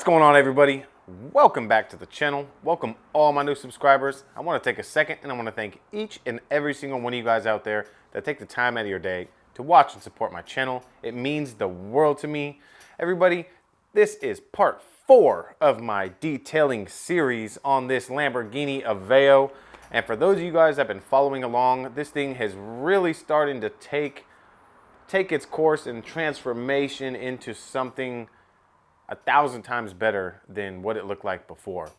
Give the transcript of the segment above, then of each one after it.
going on, everybody? Welcome back to the channel. Welcome all my new subscribers. I want to take a second and I want to thank each and every single one of you guys out there that take the time out of your day to watch and support my channel. It means the world to me. Everybody, this is part 4 of my detailing series on this Lamborghini Aveo. And for those of you guys that have been following along, this thing has really starting to take its course and transformation into something 1,000 times better than what it looked like before.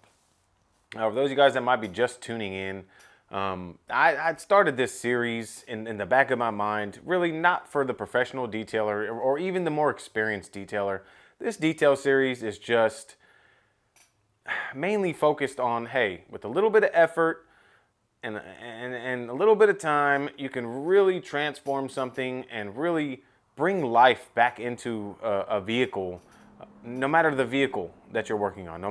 For those of you guys that might be just tuning in, I started this series in the back of my mind, really not for the professional detailer or even the more experienced detailer. This detail series is just mainly focused on, hey, with a little bit of effort and a little bit of time, you can really transform something and really bring life back into a vehicle. No matter the vehicle that you're working on,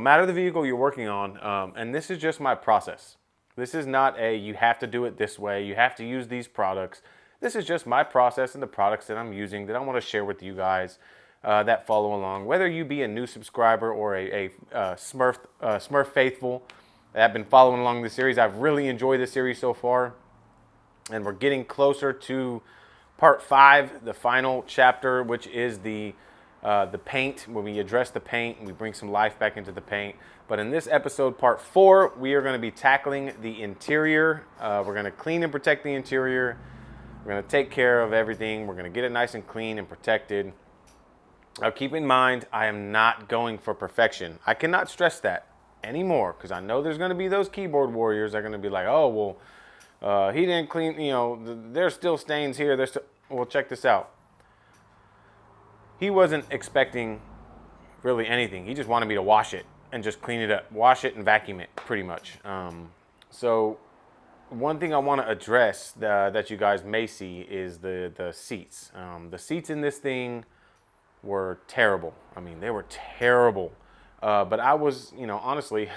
and this is just my process. This is not you have to do it this way, you have to use these products. This is just my process and the products that I'm using that I want to share with you guys that follow along. Whether you be a new subscriber or a Smurf faithful that have been following along the series, I've really enjoyed this series so far. And we're getting closer to part 5, the final chapter, which is the paint, when we address the paint and we bring some life back into the paint. But in this episode, part 4, we are going to be tackling the interior. We're going to clean and protect the interior. We're going to take care of everything. We're going to get it nice and clean and protected. Now, keep in mind, I am not going for perfection. I cannot stress that anymore because I know there's going to be those keyboard warriors that are going to be like, oh, well, he didn't clean, there's still stains here. Well, check this out. He wasn't expecting really anything. He just wanted me to wash it and just clean it up. Wash it and vacuum it, pretty much. So one thing I want to address that you guys may see is the seats. The seats in this thing were terrible. I mean, they were terrible. But I was, honestly,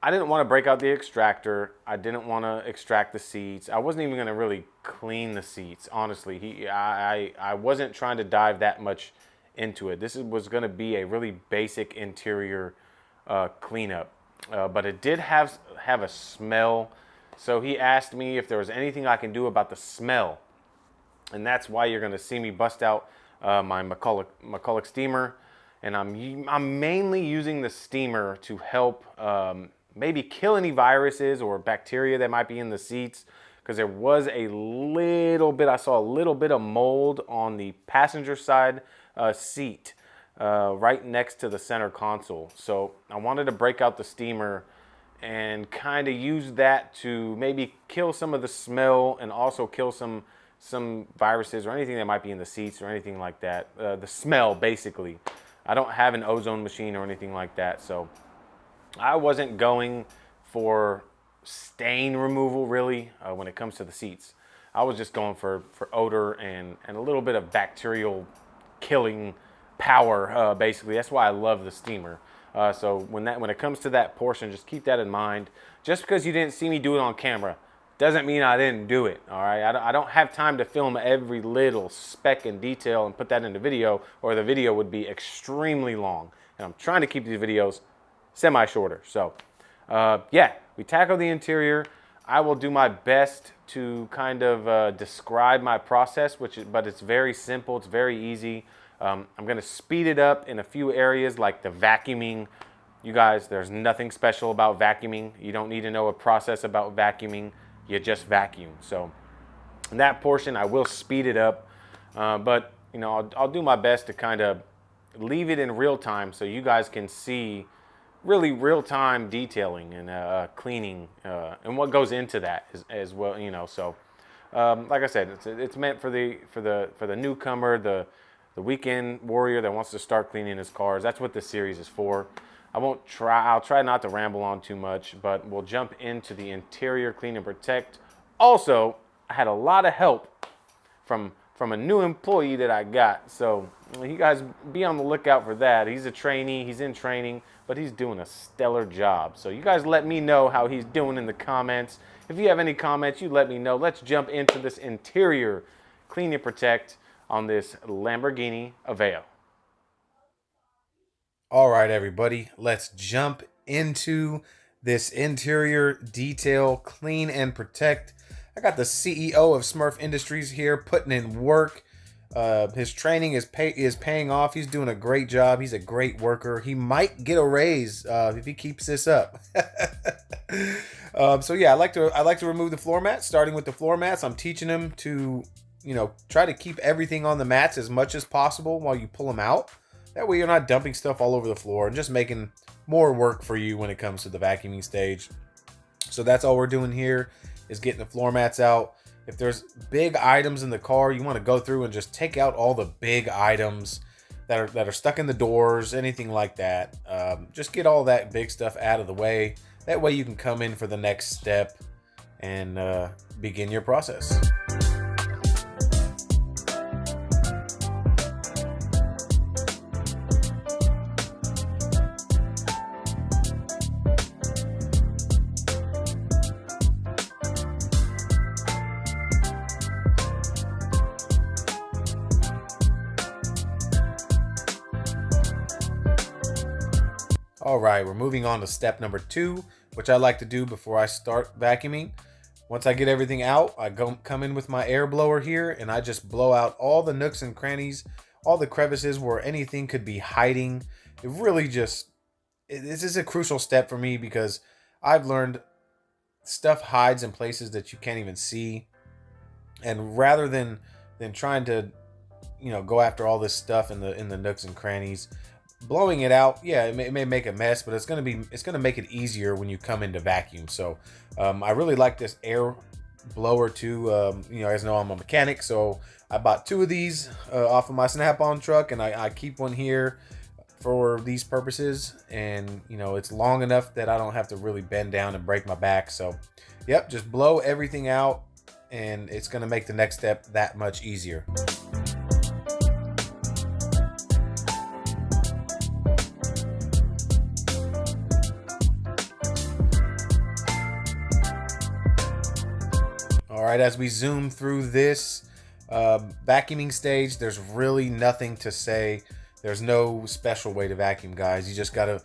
I didn't want to break out the extractor. I didn't want to extract the seats. I wasn't even going to really clean the seats, honestly. I wasn't trying to dive that much into it. This was going to be a really basic interior cleanup. But it did have a smell. So he asked me if there was anything I can do about the smell. And that's why you're going to see me bust out my MCCULLOCH steamer. And I'm mainly using the steamer to help maybe kill any viruses or bacteria that might be in the seats, because there was a little bit, I saw a little bit of mold on the passenger side seat right next to the center console. So I wanted to break out the steamer and kind of use that to maybe kill some of the smell and also kill some viruses or anything that might be in the seats or anything like that. The smell, basically. I don't have an ozone machine or anything like that, so I wasn't going for stain removal, really, when it comes to the seats. I was just going for odor and a little bit of bacterial killing power, basically. That's why I love the steamer. So when it comes to that portion, just keep that in mind. Just because you didn't see me do it on camera doesn't mean I didn't do it, all right? I don't have time to film every little speck and detail and put that into video, or the video would be extremely long. And I'm trying to keep these videos semi-shorter. So, yeah, we tackle the interior. I will do my best to kind of describe my process, but it's very simple. It's very easy. I'm going to speed it up in a few areas, like the vacuuming. You guys, there's nothing special about vacuuming. You don't need to know a process about vacuuming. You just vacuum. So in that portion, I will speed it up. But, I'll do my best to kind of leave it in real time so you guys can see really real-time detailing and cleaning and what goes into that as well. So like I said, it's meant for the newcomer, the weekend warrior that wants to start cleaning his cars. That's what this series is for. I'll try not to ramble on too much, but we'll jump into the interior clean and protect. Also, I had a lot of help from a new employee that I got. So you guys be on the lookout for that. He's a trainee, he's in training, but he's doing a stellar job. So you guys let me know how he's doing in the comments. If you have any comments, you let me know. Let's jump into this interior clean and protect on this Lamborghini Aveo. All right, everybody, let's jump into this interior detail, clean and protect. I got the CEO of Smurf Industries here putting in work. His training is paying off. He's doing a great job. He's a great worker. He might get a raise if he keeps this up. So yeah, I like to remove the floor mats. Starting with the floor mats, I'm teaching him to, try to keep everything on the mats as much as possible while you pull them out. That way you're not dumping stuff all over the floor and just making more work for you when it comes to the vacuuming stage. So that's all we're doing here, is getting the floor mats out. If there's big items in the car, you want to go through and just take out all the big items that are stuck in the doors, anything like that. Just get all that big stuff out of the way. That way you can come in for the next step and begin your process. All right, we're moving on to step number 2, which I like to do before I start vacuuming. Once I get everything out, I come in with my air blower here and I just blow out all the nooks and crannies, all the crevices where anything could be hiding. This is a crucial step for me because I've learned stuff hides in places that you can't even see. And rather than trying to, go after all this stuff in the nooks and crannies, blowing it out, yeah, it may make a mess, but it's gonna make it easier when you come into vacuum. So I really like this air blower too. You guys know I'm a mechanic, so I bought 2 of these off of my Snap-on truck, and I keep one here for these purposes. And it's long enough that I don't have to really bend down and break my back. So yep, just blow everything out and it's gonna make the next step that much easier. All right, as we zoom through this vacuuming stage, there's really nothing to say. There's no special way to vacuum, guys. You just gotta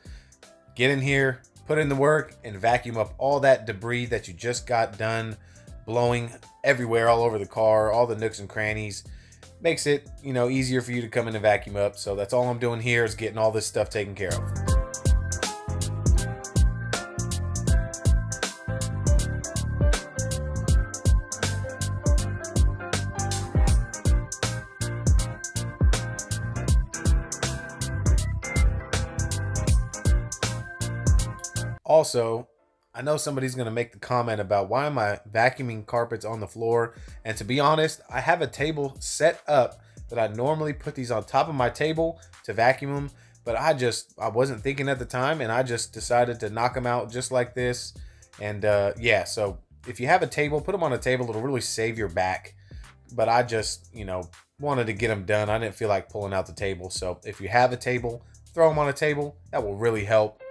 get in here, put in the work, and vacuum up all that debris that you just got done blowing everywhere, all over the car, all the nooks and crannies. Makes it, easier for you to come in and vacuum up. So that's all I'm doing here, is getting all this stuff taken care of. Also, I know somebody's going to make the comment about why am I vacuuming carpets on the floor? And to be honest, I have a table set up that I normally put these on top of my table to vacuum them, but I wasn't thinking at the time, and I just decided to knock them out just like this. And yeah, so if you have a table, put them on a table. It'll really save your back. But I just, wanted to get them done. I didn't feel like pulling out the table. So if you have a table, throw them on a table. That will really help.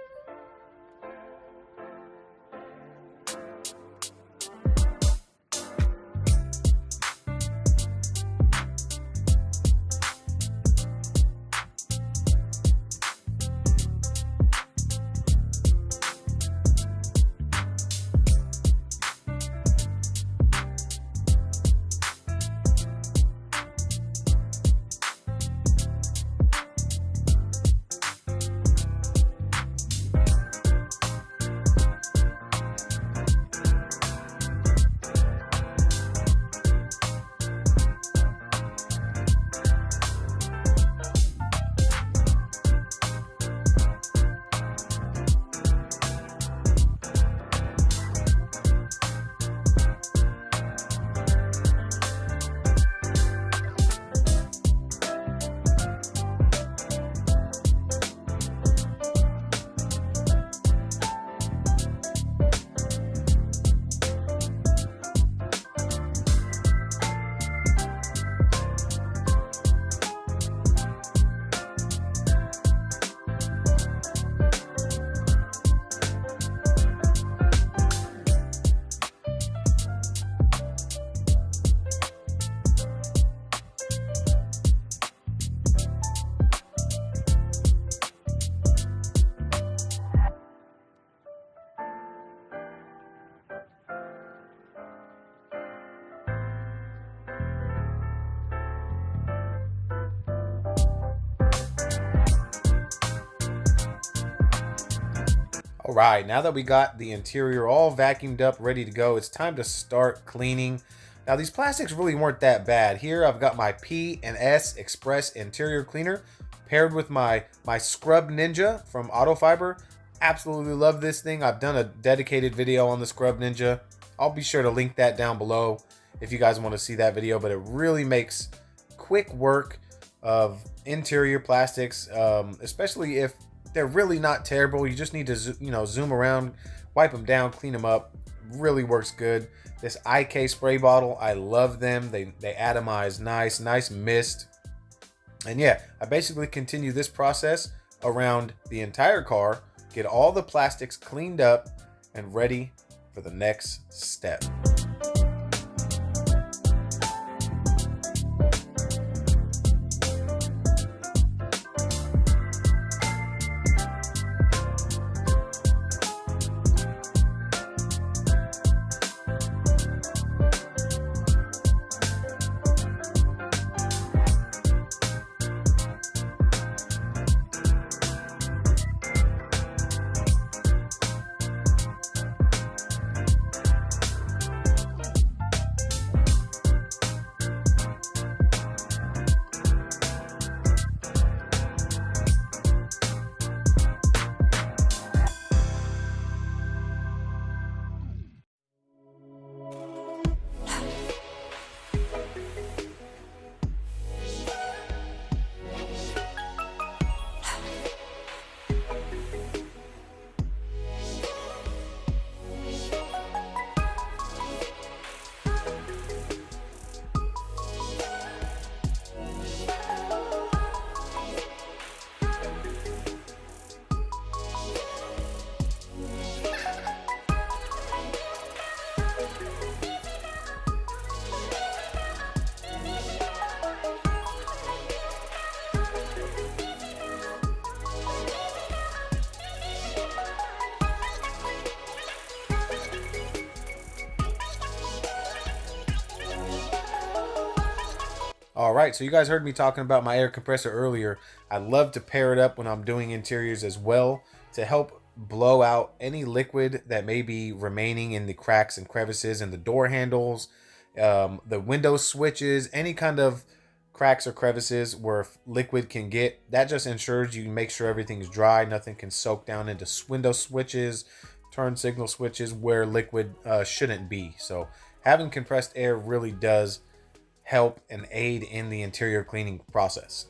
All right, now that we got the interior all vacuumed up, ready to go, it's time to start cleaning. Now these plastics really weren't that bad. Here I've got my P&S Express interior cleaner paired with my Scrub Ninja from AUTOFIBER. Absolutely love this thing. I've done a dedicated video on the Scrub Ninja. I'll be sure to link that down below if you guys want to see that video, but it really makes quick work of interior plastics, especially if they're really not terrible. You just need to zoom around, wipe them down, clean them up. Really works good. This IK spray bottle, I love them. They atomize nice mist. And yeah, I basically continue this process around the entire car, get all the plastics cleaned up and ready for the next step. All right, so you guys heard me talking about my air compressor earlier. I love to pair it up when I'm doing interiors as well to help blow out any liquid that may be remaining in the cracks and crevices in the door handles, the window switches, any kind of cracks or crevices where liquid can get. That just ensures you make sure everything's dry. Nothing can soak down into window switches, turn signal switches where liquid shouldn't be. So having compressed air really does help and aid in the interior cleaning process.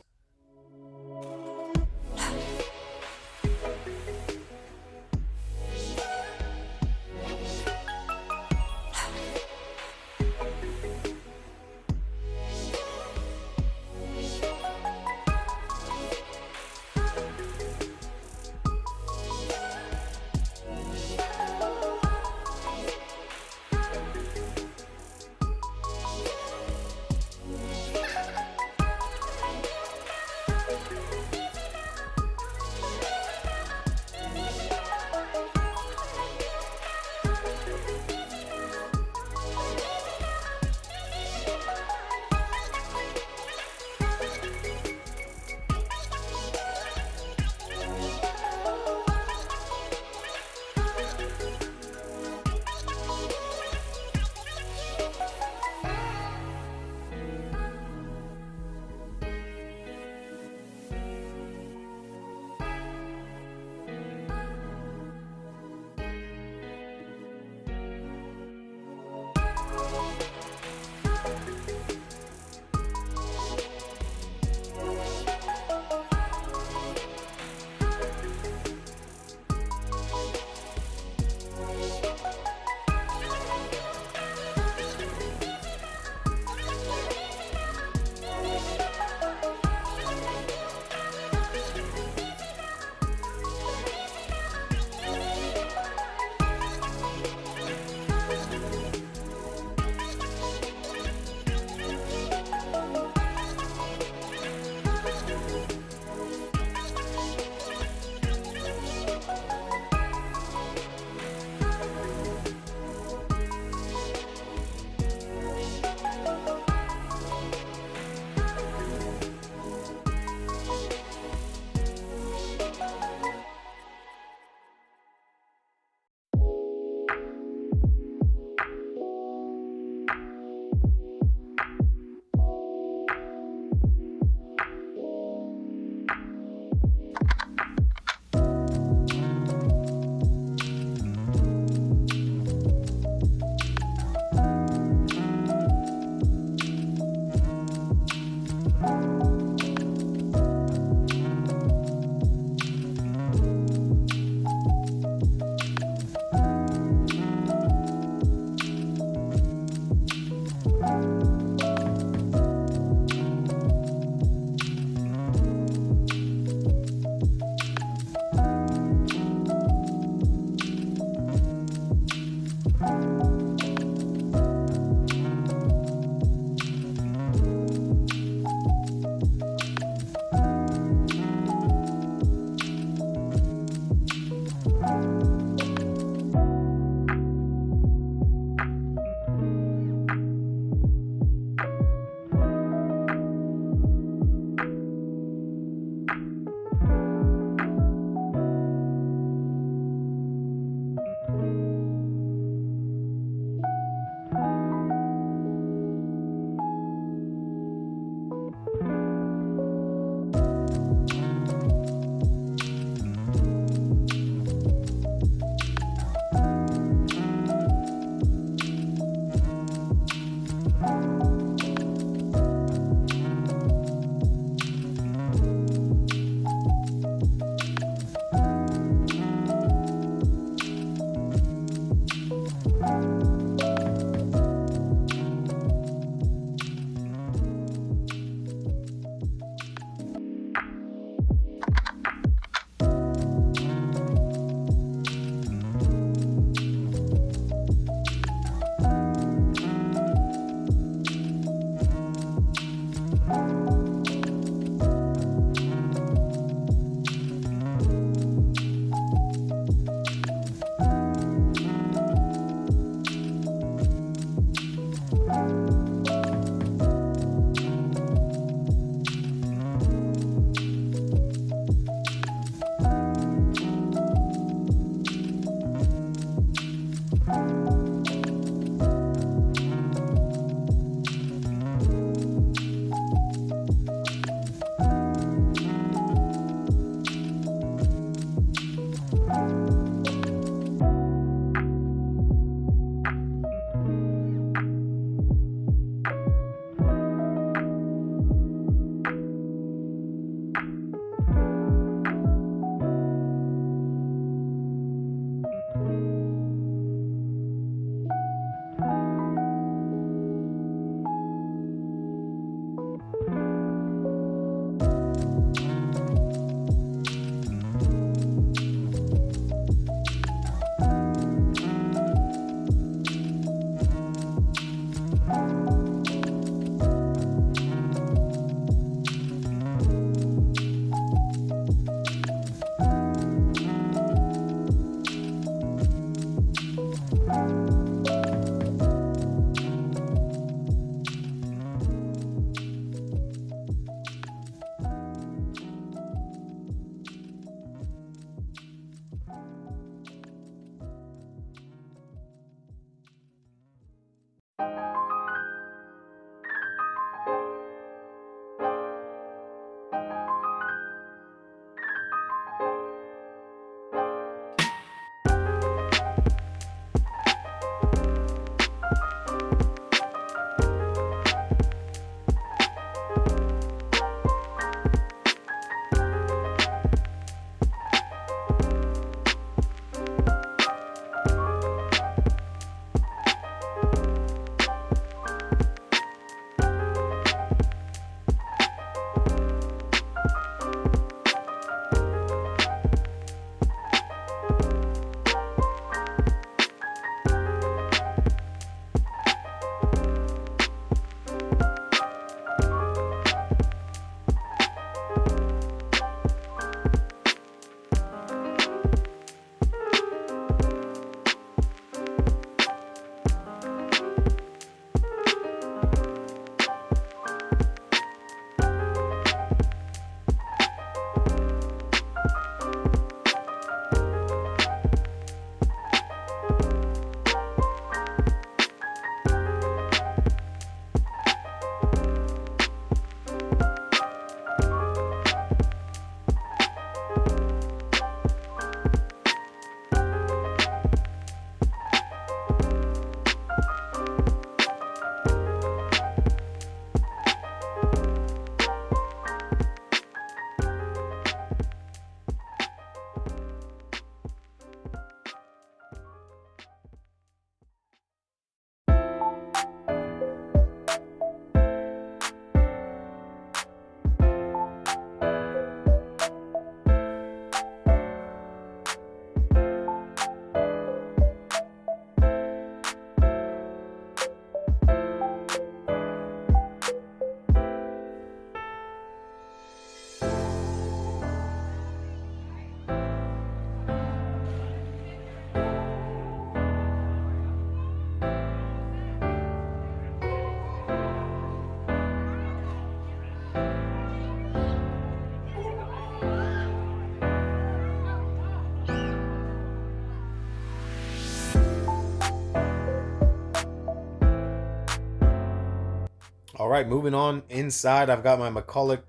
right, moving on inside, I've got my MCCULLOCH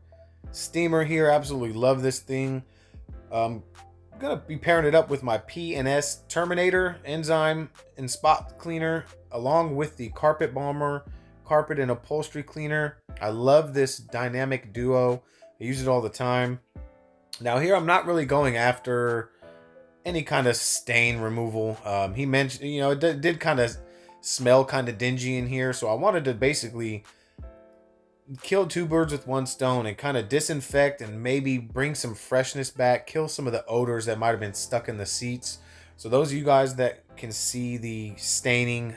steamer here. Absolutely love this thing. I'm gonna be pairing it up with my P&S Terminator enzyme and spot cleaner, along with the Carpet Bomber carpet and upholstery cleaner. I love this dynamic duo. I use it all the time. Now here, I'm not really going after any kind of stain removal. He mentioned, you know, it did kind of smell kind of dingy in here, so I wanted to basically kill two birds with one stone and kind of disinfect and maybe bring some freshness back, kill some of the odors that might have been stuck in the seats. So those of you guys that can see the staining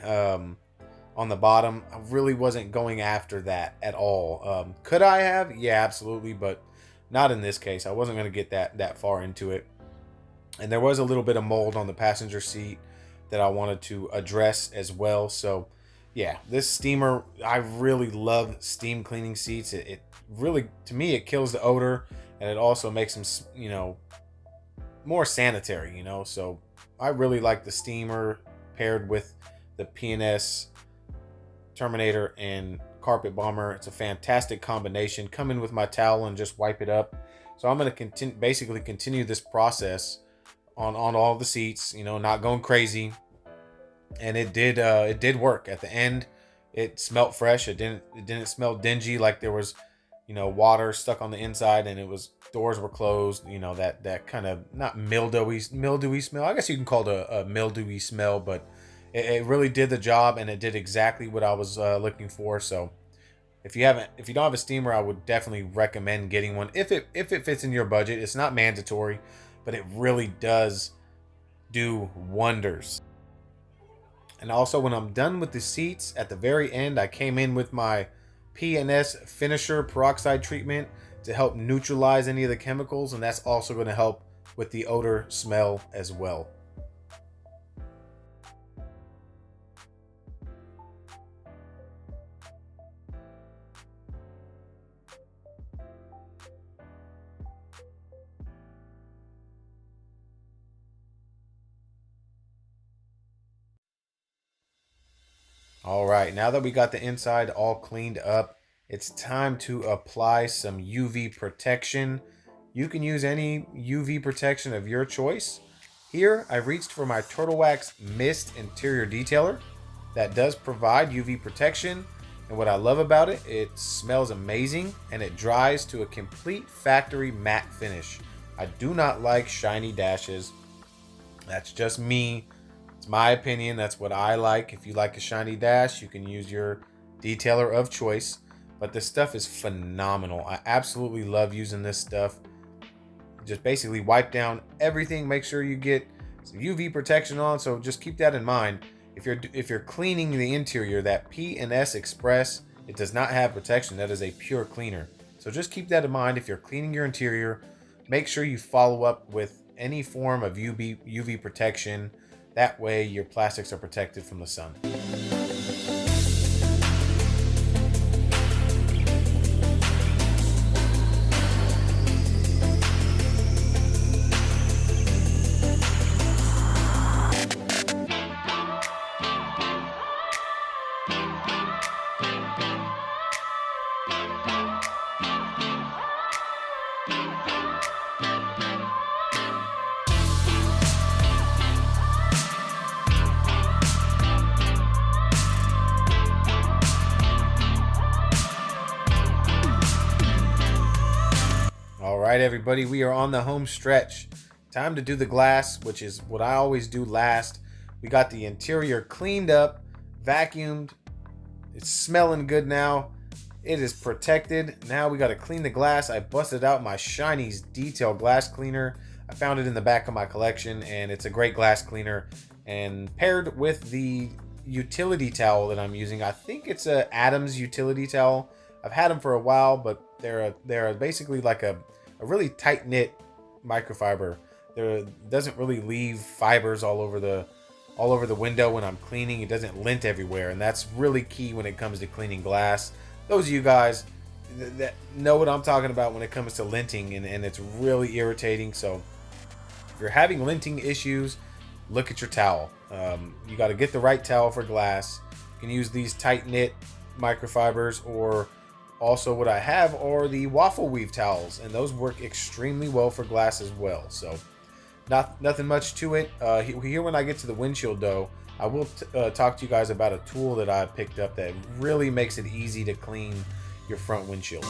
on the bottom, I really wasn't going after that at all. Could I have? Yeah, absolutely, but not in this case. I wasn't going to get that far into it. And there was a little bit of mold on the passenger seat that I wanted to address as well. So yeah, this steamer, I really love steam cleaning seats. It really, to me, it kills the odor, and it also makes them, you know, more sanitary, you know. So I really like the steamer paired with the P&S Terminator and Carpet Bomber. It's a fantastic combination. Come in with my towel and just wipe it up. So I'm going to basically continue this process on all the seats, you know, not going crazy. And it did work. At the end, it smelled fresh. It didn't smell dingy like there was, you know, water stuck on the inside, and doors were closed, you know, that kind of not mildewy smell. I guess you can call it a mildewy smell, but it really did the job, and it did exactly what I was looking for. So if you don't have a steamer, I would definitely recommend getting one if it fits in your budget. It's not mandatory, but it really does do wonders. And also, when I'm done with the seats, at the very end, I came in with my P&S Finisher peroxide treatment to help neutralize any of the chemicals, and that's also going to help with the odor smell as well. All right, now that we got the inside all cleaned up, it's time to apply some UV protection. You can use any UV protection of your choice. Here, I reached for my Turtle Wax Mist Interior Detailer. That does provide UV protection, and what I love about it, it smells amazing and it dries to a complete factory matte finish. I do not like shiny dashes. That's just me. It's my opinion. That's what I like. If you like a shiny dash, you can use your detailer of choice. But this stuff is phenomenal. I absolutely love using this stuff. Just basically wipe down everything. Make sure you get some UV protection on. So just keep that in mind. If you're cleaning the interior, that P&S Express, it does not have protection. That is a pure cleaner. So just keep that in mind. If you're cleaning your interior, make sure you follow up with any form of UV protection. That way your plastics are protected from the sun. All right, everybody, we are on the home stretch. Time to do the glass, which is what I always do last. We got the interior cleaned up, vacuumed. It's smelling good now. It is protected. Now we got to clean the glass. I busted out my Shiny's Detail Glass Cleaner. I found it in the back of my collection, and it's a great glass cleaner. And paired with the utility towel that I'm using, I think it's a Adams utility towel. I've had them for a while, but they're basically like a really tight knit microfiber. It doesn't really leave fibers all over the window when I'm cleaning. It doesn't lint everywhere, and that's really key when it comes to cleaning glass. Those of you guys that know what I'm talking about when it comes to linting, and it's really irritating. So if you're having linting issues, look at your towel. You got to get the right towel for glass. You can use these tight knit microfibers, or Also, what I have are the waffle weave towels, and those work extremely well for glass as well. So, nothing much to it. Here, when I get to the windshield, though, I will talk to you guys about a tool that I picked up that really makes it easy to clean your front windshield.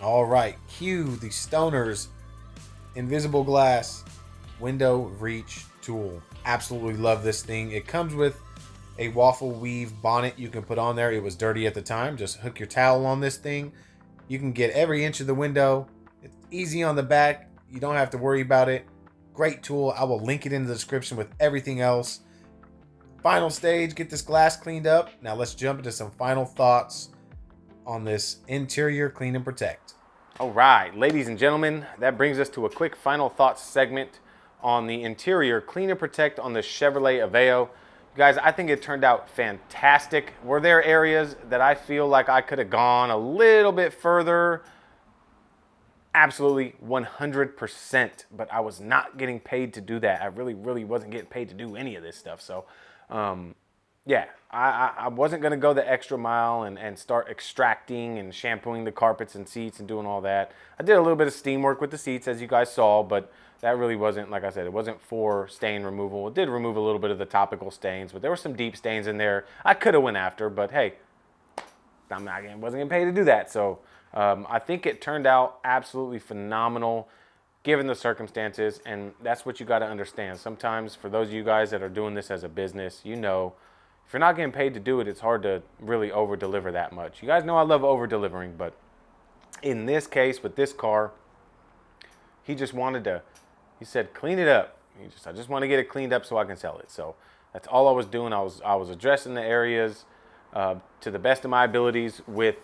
All right, cue the Stoner's invisible glass window reach tool. Absolutely love this thing. It comes with a waffle weave bonnet you can put on there. It was dirty at the time. Just hook your towel on this thing. You can get every inch of the window. It's easy on the back. You don't have to worry about it. Great tool. I will link it in the description with everything else. Final stage, get this glass cleaned up. Now let's jump into some final thoughts on this interior clean and protect. All right, ladies and gentlemen, that brings us to a quick final thoughts segment on the interior clean and protect on the Chevrolet Aveo. You guys, I think it turned out fantastic. Were there areas that I feel like I could have gone a little bit further? Absolutely 100%, but I was not getting paid to do that. I really wasn't getting paid to do any of this stuff. So, yeah, I wasn't going to go the extra mile and start extracting and shampooing the carpets and seats and doing all that. I did a little bit of steam work with the seats, as you guys saw, but that really wasn't, like I said, it wasn't for stain removal. It did remove a little bit of the topical stains, but there were some deep stains in there I could have went after, but hey, wasn't getting paid to do that. So I think it turned out absolutely phenomenal given the circumstances, and that's what you got to understand. Sometimes for those of you guys that are doing this as a business, you know, if you're not getting paid to do it, it's hard to really over-deliver that much. You guys know I love over-delivering, but in this case with this car, he just wanted to, he said, clean it up. I just want to get it cleaned up so I can sell it. So that's all I was doing. I was addressing the areas to the best of my abilities with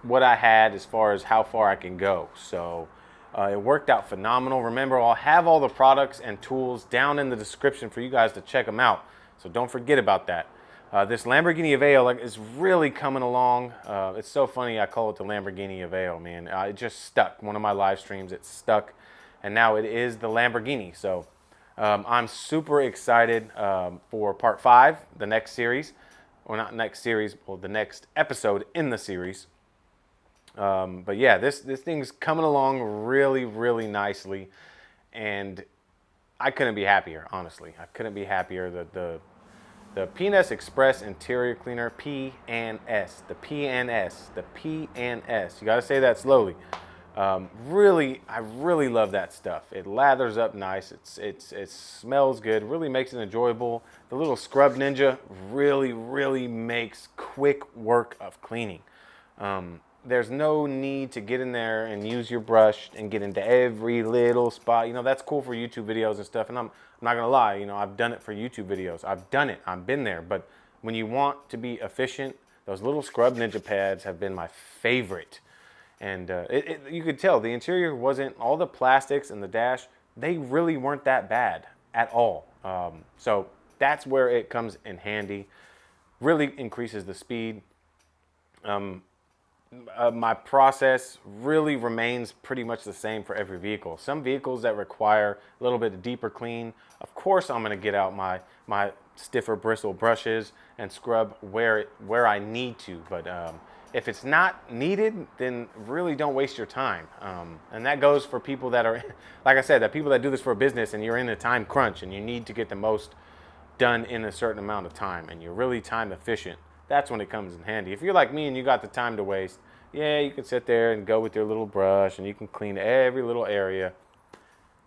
what I had as far as how far I can go. So it worked out phenomenal. Remember, I'll have all the products and tools down in the description for you guys to check them out. So don't forget about that. This Lamborghini Aveo is really coming along. It's so funny I call it the Lamborghini Aveo, man. It just stuck. One of my live streams, it stuck. And now it is the Lamborghini. So I'm super excited for part 5, the next series. Or not next series, well, the next episode in the series. But yeah, this thing's coming along really nicely. And I couldn't be happier, honestly. I couldn't be happier. The P&S Express Interior Cleaner, P&S. The P&S. The P&S. You got to say that slowly. I really love that stuff. It lathers up nice. It smells good. Really makes it enjoyable. The little Scrub Ninja really makes quick work of cleaning. There's no need to get in there and use your brush and get into every little spot. You know, that's cool for YouTube videos and stuff. And I'm not going to lie, you know, I've done it for YouTube videos. I've done it. I've been there. But when you want to be efficient, those little Scrub Ninja pads have been my favorite. And you could tell the interior wasn't, all the plastics and the dash, they really weren't that bad at all. So that's where it comes in handy. Really increases the speed. My process really remains pretty much the same for every vehicle. Some vehicles that require a little bit deeper clean, of course I'm going to get out my stiffer bristle brushes and scrub where I need to. But if it's not needed, then really don't waste your time. And that goes for people that are, like I said, that people that do this for a business and you're in a time crunch and you need to get the most done in a certain amount of time and you're really time efficient. That's when it comes in handy. If you're like me and you got the time to waste, Yeah, you can sit there and go with your little brush and you can clean every little area.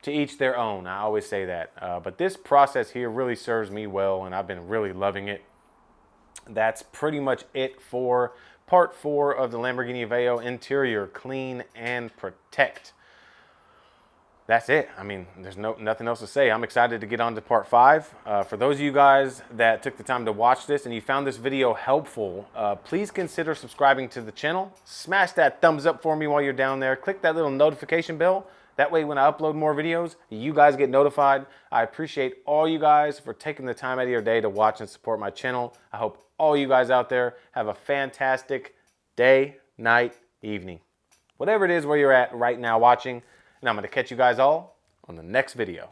To each their own, I always say that. But this process here really serves me well, and I've been really loving it. That's pretty much it for part 4 of the Lamborghini Aveo interior clean and protect. That's it. I mean, there's nothing else to say. I'm excited to get on to part 5. For those of you guys that took the time to watch this and you found this video helpful, please consider subscribing to the channel. Smash that thumbs up for me while you're down there. Click that little notification bell. That way when I upload more videos, you guys get notified. I appreciate all you guys for taking the time out of your day to watch and support my channel. I hope all you guys out there have a fantastic day, night, evening. Whatever it is where you're at right now watching. And I'm going to catch you guys all on the next video.